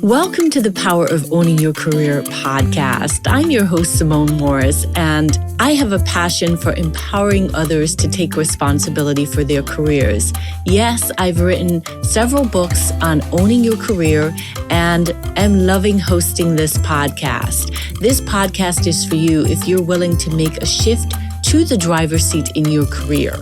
Welcome to the Power of Owning Your Career podcast. I'm your host, Simone Morris, and I have a passion for empowering others to take responsibility for their careers. Yes, I've written several books on owning your career and am loving hosting this podcast. This podcast is for you if you're willing to make a shift to the driver's seat in your career.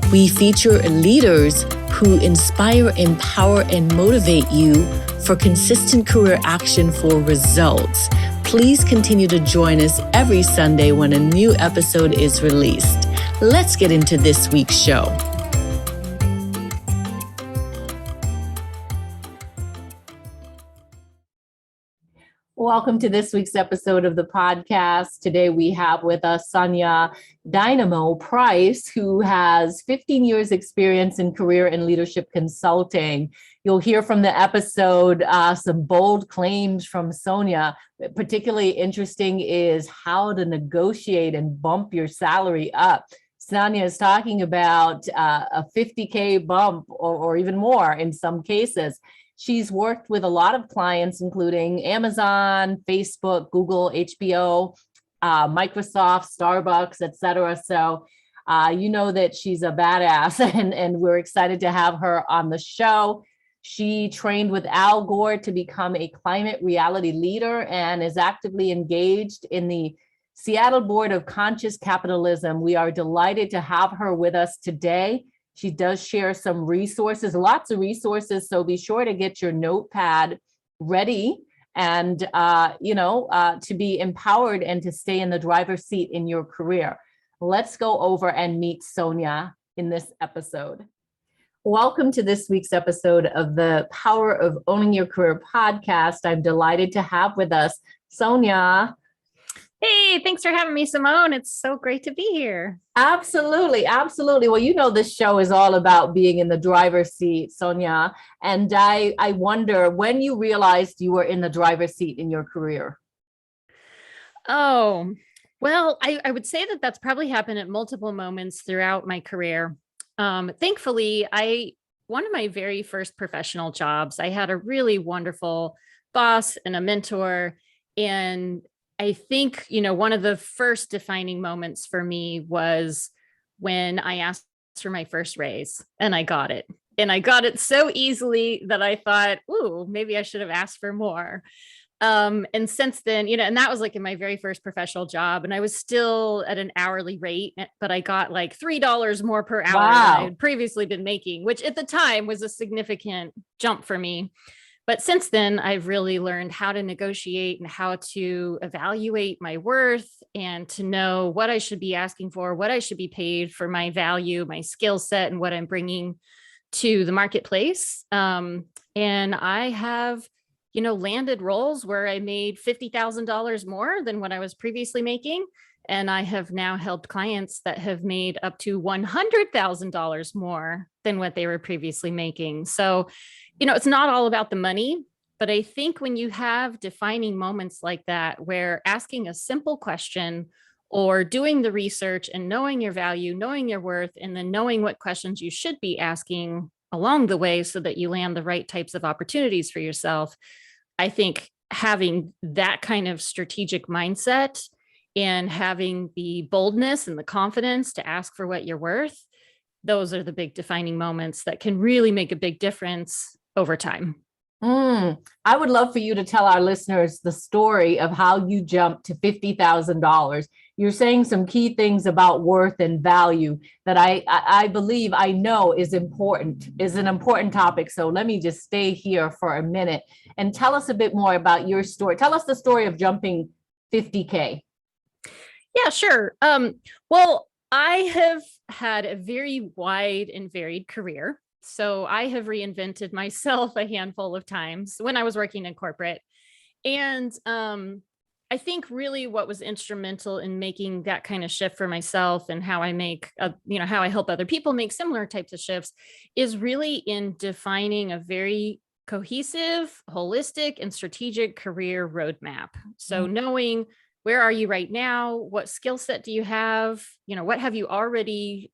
We feature leaders who inspire, empower, and motivate you for consistent career action for results. Please continue to join us every Sunday when a new episode is released. Let's get into this week's show. Welcome to this week's episode of the podcast. Today we have with us Sonja Dynamo Price, who has 15 years experience in career and leadership consulting. You'll hear from the episode some bold claims from Sonja. Particularly interesting is how to negotiate and bump your salary up. Sonja is talking about a 50K bump or even more in some cases. She's worked with a lot of clients, including Amazon, Facebook, Google, HBO, Microsoft, Starbucks, etc. So you know that she's a badass, and we're excited to have her on the show. She trained with Al Gore to become a climate reality leader and is actively engaged in the Seattle Board of Conscious Capitalism. We are delighted to have her with us today. She does share some resources, lots of resources, so be sure to get your notepad ready and, to be empowered and to stay in the driver's seat in your career. Let's go over and meet Sonja in this episode. Welcome to this week's episode of the Power of Owning Your Career podcast. I'm delighted to have with us Sonja. Hey, thanks for having me, Simone. It's so great to be here. Absolutely. Absolutely. Well, you know, this show is all about being in the driver's seat, Sonja. And I wonder when you realized you were in the driver's seat in your career. Oh, well, I would say that that's probably happened at multiple moments throughout my career. Thankfully, one of my very first professional jobs, I had a really wonderful boss and a mentor. And I think, one of the first defining moments for me was when I asked for my first raise and I got it. And I got it so easily that I thought, ooh, maybe I should have asked for more. And since then, and that was like in my very first professional job, and I was still at an hourly rate, but I got like $3 more per hour than I had previously been making, which at the time was a significant jump for me. But since then, I've really learned how to negotiate and how to evaluate my worth and to know what I should be asking for, what I should be paid for my value, my skill set, and what I'm bringing to the marketplace. And I have, landed roles where I made $50,000 more than what I was previously making. And I have now helped clients that have made up to $100,000 more than what they were previously making. So, it's not all about the money, but I think when you have defining moments like that, where asking a simple question or doing the research and knowing your value, knowing your worth, and then knowing what questions you should be asking along the way so that you land the right types of opportunities for yourself, I think having that kind of strategic mindset and having the boldness and the confidence to ask for what you're worth, those are the big defining moments that can really make a big difference over time. I would love for you to tell our listeners the story of how you jumped to $50,000. You're saying some key things about worth and value that I believe, I know is an important topic. So let me just stay here for a minute and tell us a bit more about your story. Tell us the story of jumping 50K. Yeah, sure. Well, I have had a very wide and varied career. So I have reinvented myself a handful of times when I was working in corporate. And I think really what was instrumental in making that kind of shift for myself and how I how I help other people make similar types of shifts is really in defining a very cohesive, holistic, and strategic career roadmap. So knowing where are you right now? What skill set do you have? What have you already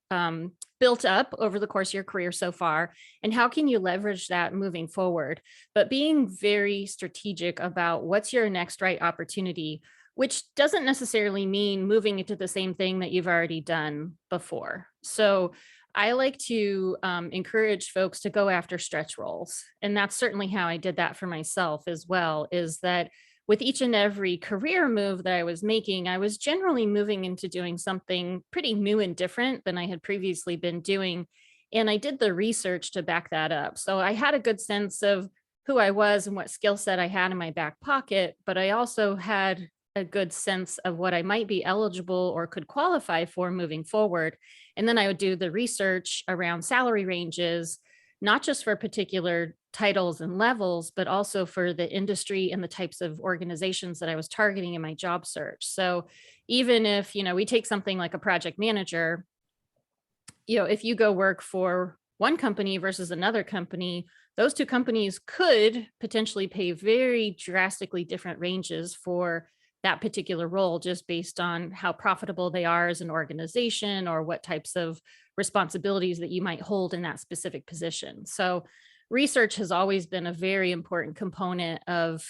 built up over the course of your career so far, and how can you leverage that moving forward? But being very strategic about what's your next right opportunity, which doesn't necessarily mean moving into the same thing that you've already done before. So I like to encourage folks to go after stretch roles. And that's certainly how I did that for myself as well, is that with each and every career move that I was making, I was generally moving into doing something pretty new and different than I had previously been doing. And I did the research to back that up. So I had a good sense of who I was and what skill set I had in my back pocket, but I also had a good sense of what I might be eligible or could qualify for moving forward. And then I would do the research around salary ranges, not just for particular titles and levels, but also for the industry and the types of organizations that I was targeting in my job search. So even if, we take something like a project manager, if you go work for one company versus another company, those two companies could potentially pay very drastically different ranges for that particular role, just based on how profitable they are as an organization or what types of responsibilities that you might hold in that specific position. So research has always been a very important component of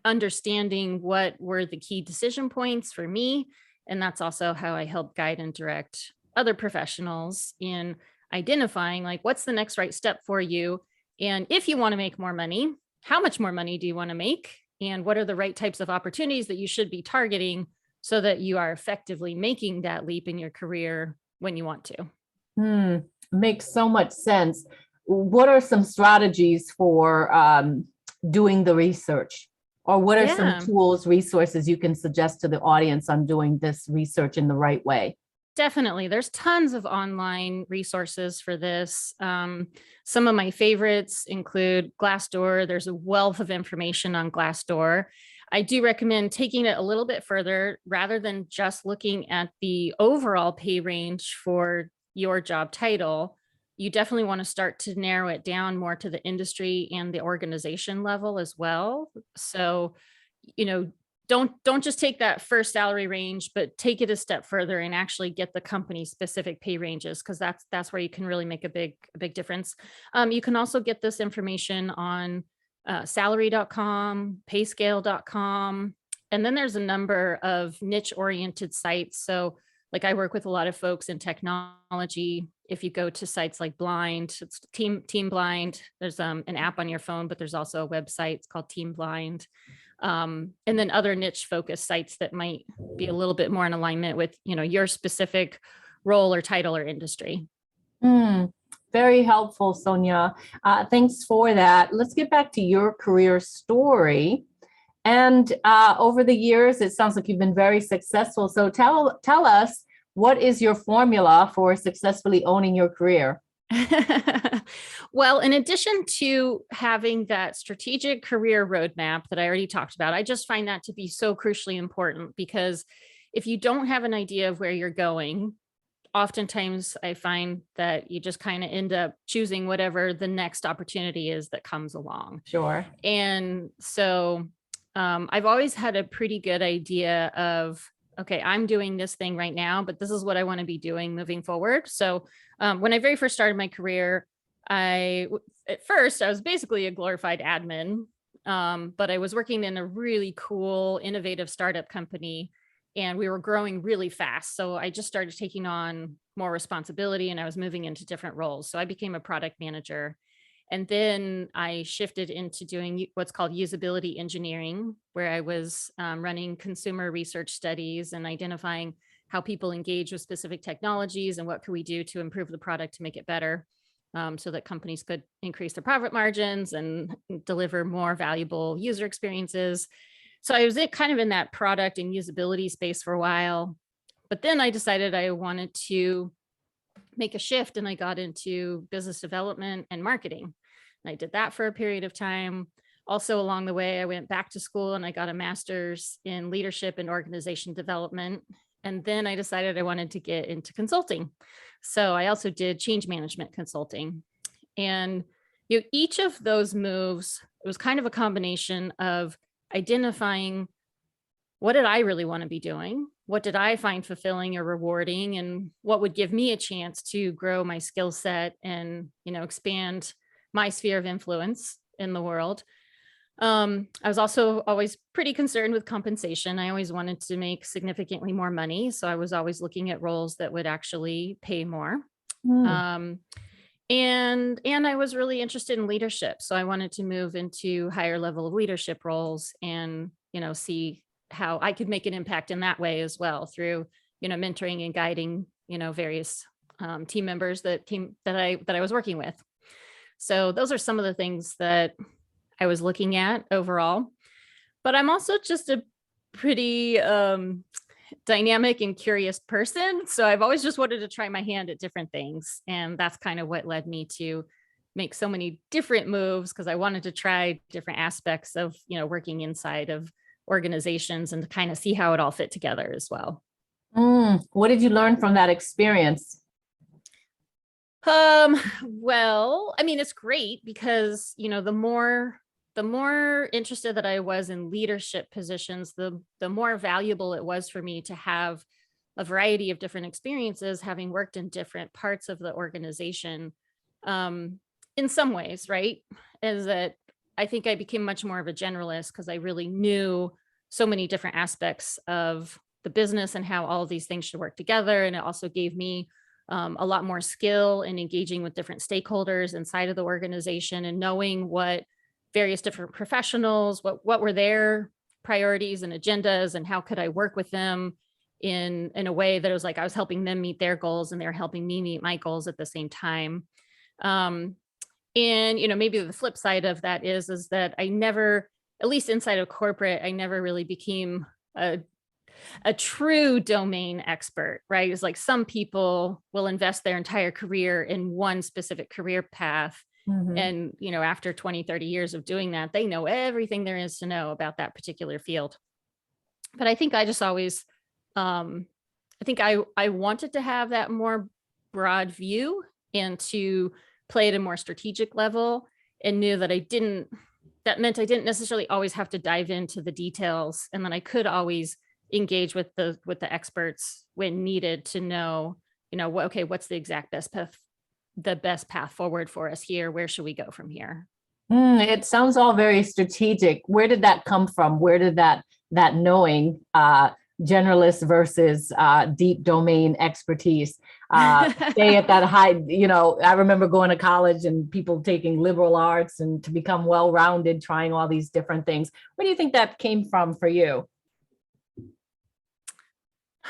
understanding what were the key decision points for me. And that's also how I help guide and direct other professionals in identifying like what's the next right step for you. And if you want to make more money, how much more money do you want to make? And what are the right types of opportunities that you should be targeting so that you are effectively making that leap in your career when you want to? Makes so much sense. What are some strategies for doing the research? Or what are some tools, resources you can suggest to the audience on doing this research in the right way? Definitely. There's tons of online resources for this. Some of my favorites include Glassdoor. There's a wealth of information on Glassdoor. I do recommend taking it a little bit further rather than just looking at the overall pay range for your job title. You definitely want to start to narrow it down more to the industry and the organization level as well. So, don't just take that first salary range, but take it a step further and actually get the company specific pay ranges, because that's where you can really make a big difference. You can also get this information on salary.com, payscale.com, and then there's a number of niche oriented sites. So like I work with a lot of folks in technology. If you go to sites like Blind, it's Team Blind. There's an app on your phone, but there's also a website. It's called Team Blind. And then other niche focused sites that might be a little bit more in alignment with, your specific role or title or industry. Very helpful, Sonja. Thanks for that. Let's get back to your career story. And over the years, it sounds like you've been very successful. So tell us, what is your formula for successfully owning your career? Well, in addition to having that strategic career roadmap that I already talked about, I just find that to be so crucially important, because if you don't have an idea of where you're going, oftentimes I find that you just kind of end up choosing whatever the next opportunity is that comes along. Sure. And so I've always had a pretty good idea of, okay, I'm doing this thing right now, but this is what I want to be doing moving forward. So when I very first started my career, at first I was basically a glorified admin, but I was working in a really cool, innovative startup company, and we were growing really fast. So I just started taking on more responsibility, and I was moving into different roles. So I became a product manager. And then I shifted into doing what's called usability engineering, where I was running consumer research studies and identifying how people engage with specific technologies and what could we do to improve the product to make it better, so that companies could increase their profit margins and deliver more valuable user experiences. So I was kind of in that product and usability space for a while. But then I decided I wanted to make a shift, and I got into business development and marketing. And I did that for a period of time. Also, along the way, I went back to school and I got a master's in leadership and organization development. And then I decided I wanted to get into consulting. So I also did change management consulting. And each of those moves, it was kind of a combination of identifying what did I really want to be doing, what did I find fulfilling or rewarding, and what would give me a chance to grow my skill set and, expand my sphere of influence in the world. I was also always pretty concerned with compensation. I always wanted to make significantly more money. So I was always looking at roles that would actually pay more. Mm. Um, and I was really interested in leadership. So I wanted to move into higher level of leadership roles and, see how I could make an impact in that way as well through, mentoring and guiding, various team members that I was working with. So those are some of the things that I was looking at overall. But I'm also just a pretty dynamic and curious person. So I've always just wanted to try my hand at different things. And that's kind of what led me to make so many different moves, because I wanted to try different aspects of, working inside of organizations and to kind of see how it all fit together as well. What did you learn from that experience? Well, I mean, it's great because, the more interested that I was in leadership positions, the more valuable it was for me to have a variety of different experiences, having worked in different parts of the organization. In some ways, right? Is that I think I became much more of a generalist because I really knew so many different aspects of the business and how all of these things should work together. And it also gave me a lot more skill in engaging with different stakeholders inside of the organization and knowing what various different professionals, what were their priorities and agendas, and how could I work with them in a way that was like I was helping them meet their goals and they're helping me meet my goals at the same time. And maybe the flip side of that is that I never, at least inside of corporate, I never really became a true domain expert, right? It's like some people will invest their entire career in one specific career path. Mm-hmm. And, after 20, 30 years of doing that, they know everything there is to know about that particular field. But I think I just always, I think I wanted to have that more broad view and to play at a more strategic level, and knew that that meant I didn't necessarily always have to dive into the details, and then I could always engage with the experts when needed to know, okay, what's the exact best path forward for us here? Where should we go from here? It sounds all very strategic. Where did that come from? Where did that knowing, generalist versus deep domain expertise, stay at that high? I remember going to college and people taking liberal arts and to become well-rounded, trying all these different things. Where do you think that came from for you?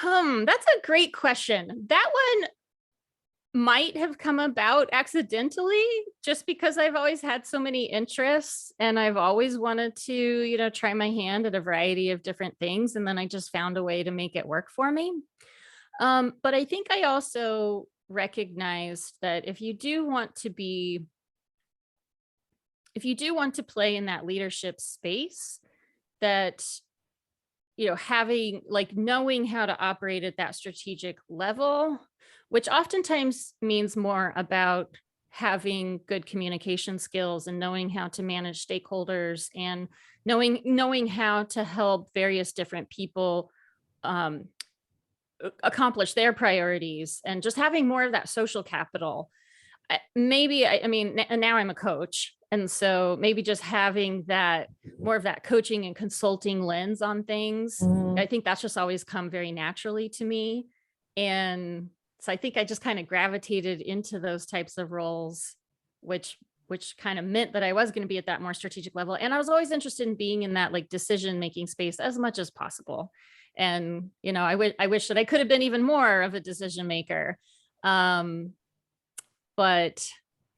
That's a great question. That one might have come about accidentally, just because I've always had so many interests and I've always wanted to, try my hand at a variety of different things. And then I just found a way to make it work for me. But I think I also recognized that if you do want to play in that leadership space, that having knowing how to operate at that strategic level, which oftentimes means more about having good communication skills and knowing how to manage stakeholders and knowing how to help various different people accomplish their priorities, and just having more of that social capital. Maybe, I mean, and now I'm a coach. And so maybe just having that more of that coaching and consulting lens on things, I think that's just always come very naturally to me. And so I think I just kind of gravitated into those types of roles, which kind of meant that I was going to be at that more strategic level. And I was always interested in being in that decision-making space as much as possible. And, I wish that I could have been even more of a decision maker. But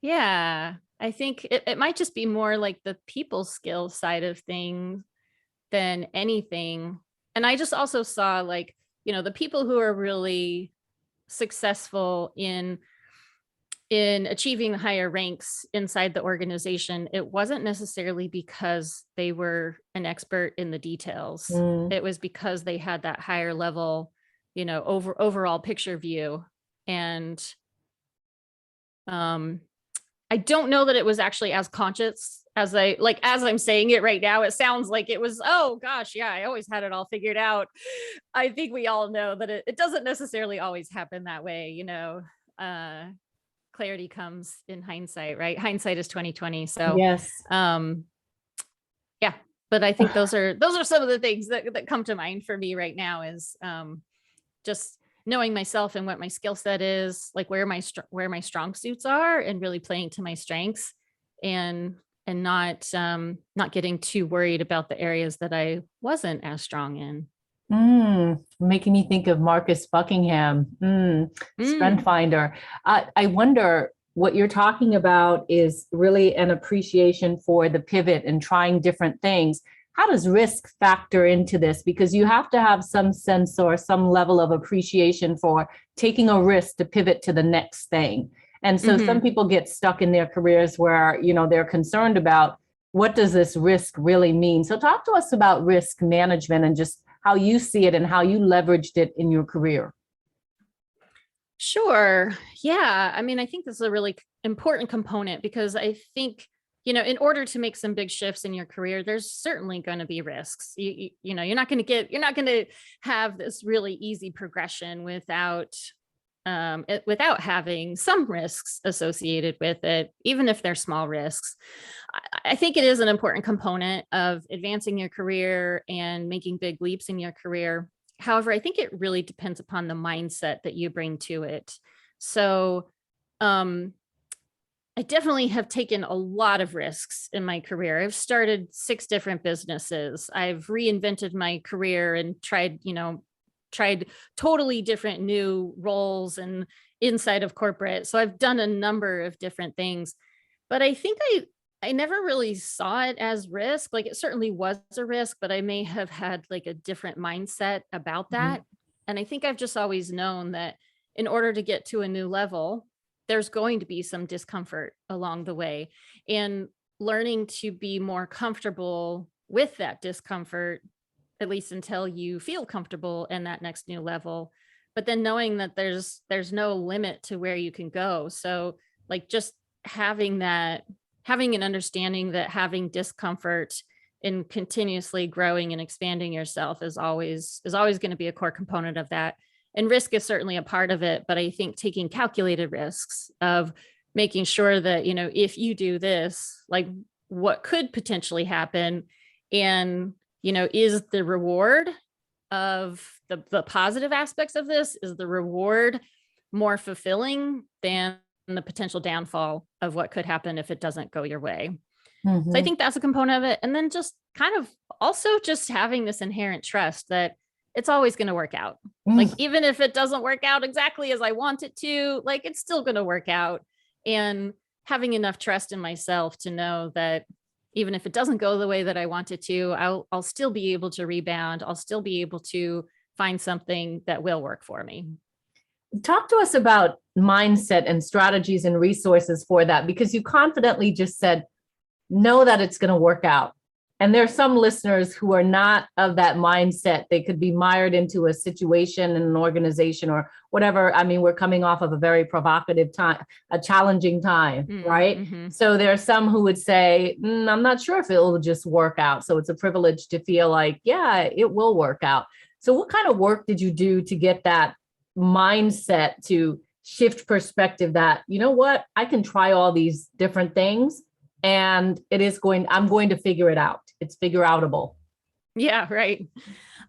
yeah, I think it might just be more like the people skill side of things than anything. And I just also saw the people who are really successful in achieving higher ranks inside the organization, it wasn't necessarily because they were an expert in the details. It was because they had that higher level, overall picture view. And I don't know that it was actually as conscious as as I'm saying it right now. It sounds like it was, oh gosh, yeah, I always had it all figured out. I think we all know that it doesn't necessarily always happen that way. Clarity comes in hindsight, right? Hindsight is 2020. So, Yes. yeah, but I think those are some of the things that come to mind for me right now is just knowing myself and what my skill set is, like where my strong suits are, and really playing to my strengths, and not getting too worried about the areas that I wasn't as strong in. Making me think of Marcus Buckingham, Strength Finder. I wonder, what you're talking about is really an appreciation for the pivot and trying different things. How does risk factor into this? Because you have to have some sense or some level of appreciation for taking a risk to pivot to the next thing. And so some people get stuck in their careers where, they're concerned about, what does this risk really mean? So talk to us about risk management and just how you see it and how you leveraged it in your career. Sure. Yeah. I mean, I think this is a really important component, because I think, in order to make some big shifts in your career, there's certainly going to be risks. You're not going to have this really easy progression without having some risks associated with it, even if they're small risks. I think it is an important component of advancing your career and making big leaps in your career. However, I think it really depends upon the mindset that you bring to it. So, I definitely have taken a lot of risks in my career. I've started 6 different businesses. I've reinvented my career and tried totally different new roles and inside of corporate. So I've done a number of different things, but I think I never really saw it as risk. Like, it certainly was a risk, but I may have had like a different mindset about that. And I think I've just always known that in order to get to a new level, there's going to be some discomfort along the way, and learning to be more comfortable with that discomfort, at least until you feel comfortable in that next new level. But then knowing that there's no limit to where you can go. So like, just having an understanding that having discomfort in continuously growing and expanding yourself is always going to be a core component of that. And risk is certainly a part of it, but I think taking calculated risks of making sure that, if you do this, like, what could potentially happen, and, is the reward of the positive aspects of this, is the reward more fulfilling than the potential downfall of what could happen if it doesn't go your way. So I think that's a component of it. And then just kind of also just having this inherent trust that it's always going to work out. Like, even if it doesn't work out exactly as I want it to, like, it's still going to work out. And having enough trust in myself to know that even if it doesn't go the way that I want it to, I'll still be able to rebound. I'll still be able to find something that will work for me. Talk to us about mindset and strategies and resources for that, because you confidently just said, know that it's going to work out. And there are some listeners who are not of that mindset. They could be mired into a situation in an organization or whatever. I mean, we're coming off of a very provocative time, a challenging time, right? So there are some who would say, I'm not sure if it will just work out. So it's a privilege to feel like, yeah, it will work out. So what kind of work did you do to get that mindset to shift perspective that, you know what, I can try all these different things and I'm going to figure it out. It's figure outable. Yeah, right.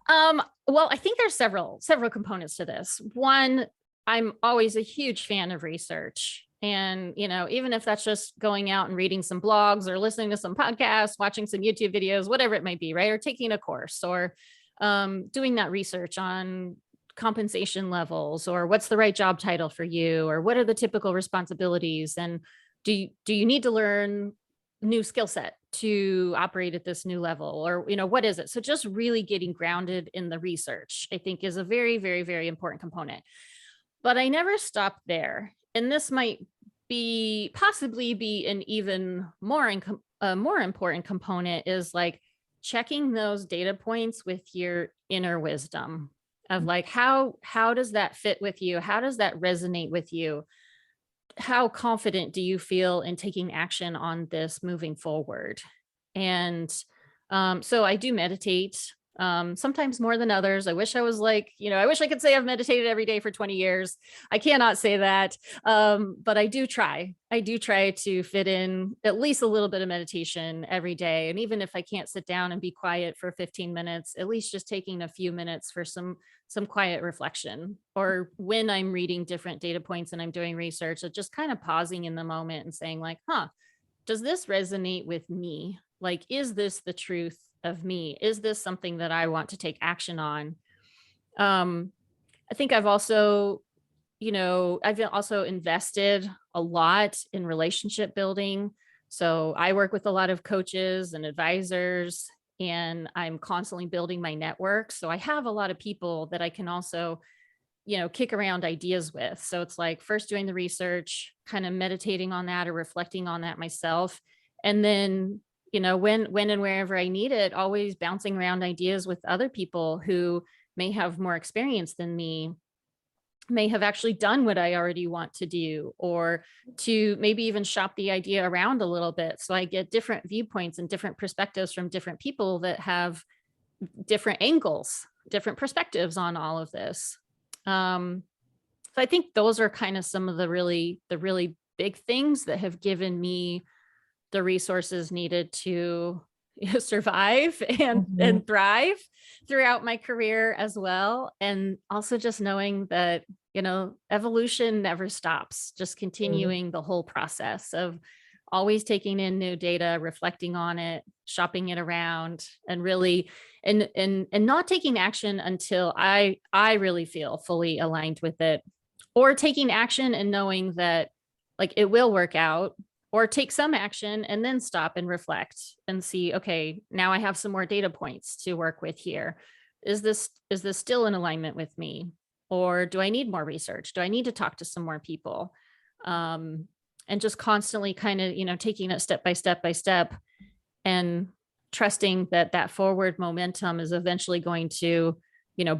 Well, I think there's several components to this. One, I'm always a huge fan of research. And, even if that's just going out and reading some blogs or listening to some podcasts, watching some YouTube videos, whatever it might be, right? Or taking a course, or doing that research on compensation levels, or what's the right job title for you, or what are the typical responsibilities, and do you need to learn new skill set to operate at this new level, or what is it? So just really getting grounded in the research, I think, is a very, very, very important component. But I never stopped there, and this might possibly be an even more important component, is like checking those data points with your inner wisdom of like, how does that fit with you? How does that resonate with you? how confident do you feel in taking action on this moving forward? And so I do meditate, sometimes more than others. I wish I was like, I wish I could say I've meditated every day for 20 years. I cannot say that. But I do try. I do try to fit in at least a little bit of meditation every day. And even if I can't sit down and be quiet for 15 minutes, at least just taking a few minutes for some quiet reflection, or when I'm reading different data points and I'm doing research, just kind of pausing in the moment and saying like, does this resonate with me? Like, is this the truth of me? Is this something that I want to take action on? I think I've also invested a lot in relationship building. So I work with a lot of coaches and advisors, and I'm constantly building my network. So I have a lot of people that I can also, kick around ideas with. So it's like first doing the research, kind of meditating on that or reflecting on that myself. And then, when and wherever I need it, always bouncing around ideas with other people who may have more experience than me, may have actually done what I already want to do, or to maybe even shop the idea around a little bit. So I get different viewpoints and different perspectives from different people that have different angles, different perspectives on all of this. So I think those are kind of some of the really big things that have given me the resources needed to survive and thrive throughout my career as well. And also just knowing that, evolution never stops, just continuing the whole process of always taking in new data, reflecting on it, shopping it around, and really, and not taking action until I really feel fully aligned with it, or taking action and knowing that like it will work out, or take some action and then stop and reflect and see, okay, now I have some more data points to work with here. Is this still in alignment with me? Or do I need more research? Do I need to talk to some more people? And just constantly kind of, taking it step by step and trusting that forward momentum is eventually going to,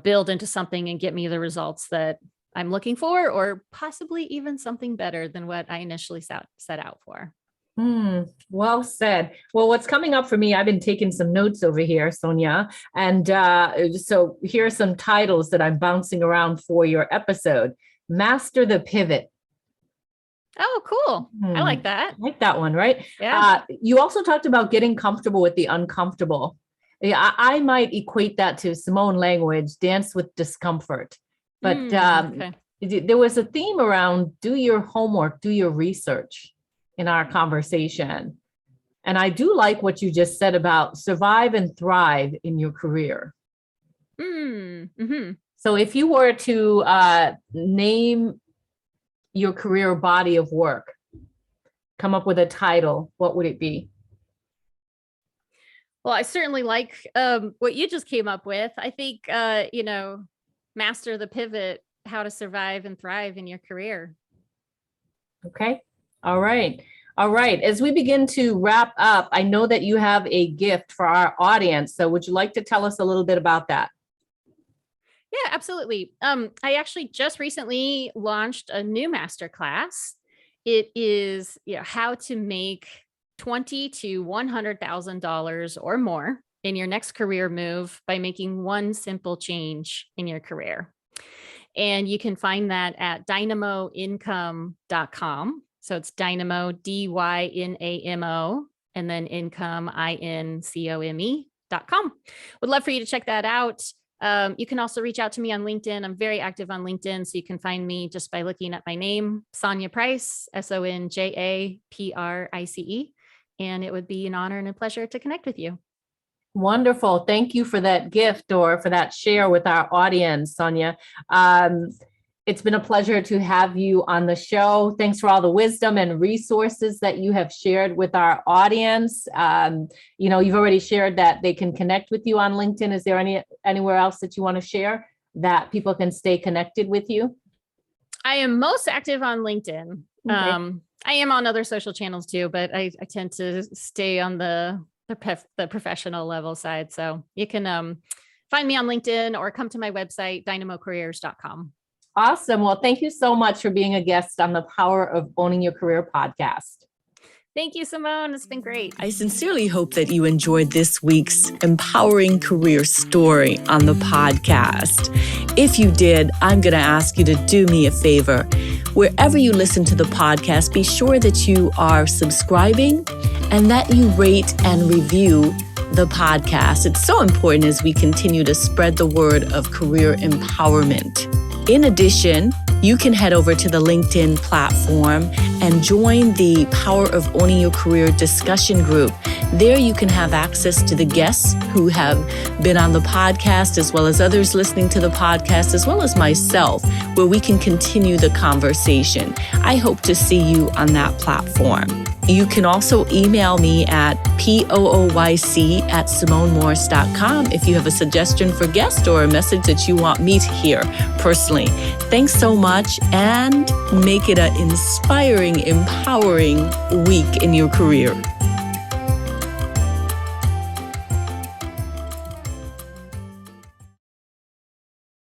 build into something and get me the results that I'm looking for, or possibly even something better than what I initially set out for. Well said. Well, what's coming up for me, I've been taking some notes over here, Sonja. And so here are some titles that I'm bouncing around for your episode. Master the Pivot. Oh, cool. I like that. I like that one, right? Yeah. You also talked about getting comfortable with the uncomfortable. Yeah, I might equate that to Simone language, dance with discomfort. But Okay. there was a theme around do your homework, do your research in our conversation. And I do like what you just said about survive and thrive in your career. So if you were to name your career body of work, come up with a title, what would it be? Well, I certainly like what you just came up with. I think, master the pivot, how to survive and thrive in your career. Okay. All right. All right. As we begin to wrap up, I know that you have a gift for our audience. So would you like to tell us a little bit about that? Yeah, absolutely. I actually just recently launched a new masterclass. It is, how to make $20,000 to $100,000 or more in your next career move by making one simple change in your career. And you can find that at dynamoincome.com. So it's Dynamo, Dynamo, and then income, INCOME.com. Would love for you to check that out. You can also reach out to me on LinkedIn. I'm very active on LinkedIn, so you can find me just by looking at my name, Sonja Price, SONJAPRICE. And it would be an honor and a pleasure to connect with you. Wonderful. Thank you for that gift or for that share with our audience, Sonja. It's been a pleasure to have you on the show. Thanks for all the wisdom and resources that you have shared with our audience. You've already shared that they can connect with you on LinkedIn. Is there anywhere else that you want to share that people can stay connected with you? I am most active on LinkedIn. Okay. I am on other social channels too, but I tend to stay on the professional level side. So you can find me on LinkedIn or come to my website, dynamocareers.com. Awesome. Well, thank you so much for being a guest on the Power of Owning Your Career podcast. Thank you, Simone. It's been great. I sincerely hope that you enjoyed this week's empowering career story on the podcast. If you did, I'm going to ask you to do me a favor. Wherever you listen to the podcast, be sure that you are subscribing and that you rate and review the podcast. It's so important as we continue to spread the word of career empowerment. In addition, you can head over to the LinkedIn platform and join the Power of Owning Your Career discussion group. There you can have access to the guests who have been on the podcast, as well as others listening to the podcast, as well as myself, where we can continue the conversation. I hope to see you on that platform. You can also email me at pooyc@simonemorris.com if you have a suggestion for guest or a message that you want me to hear personally. Thanks so much, and make it an inspiring, empowering week in your career.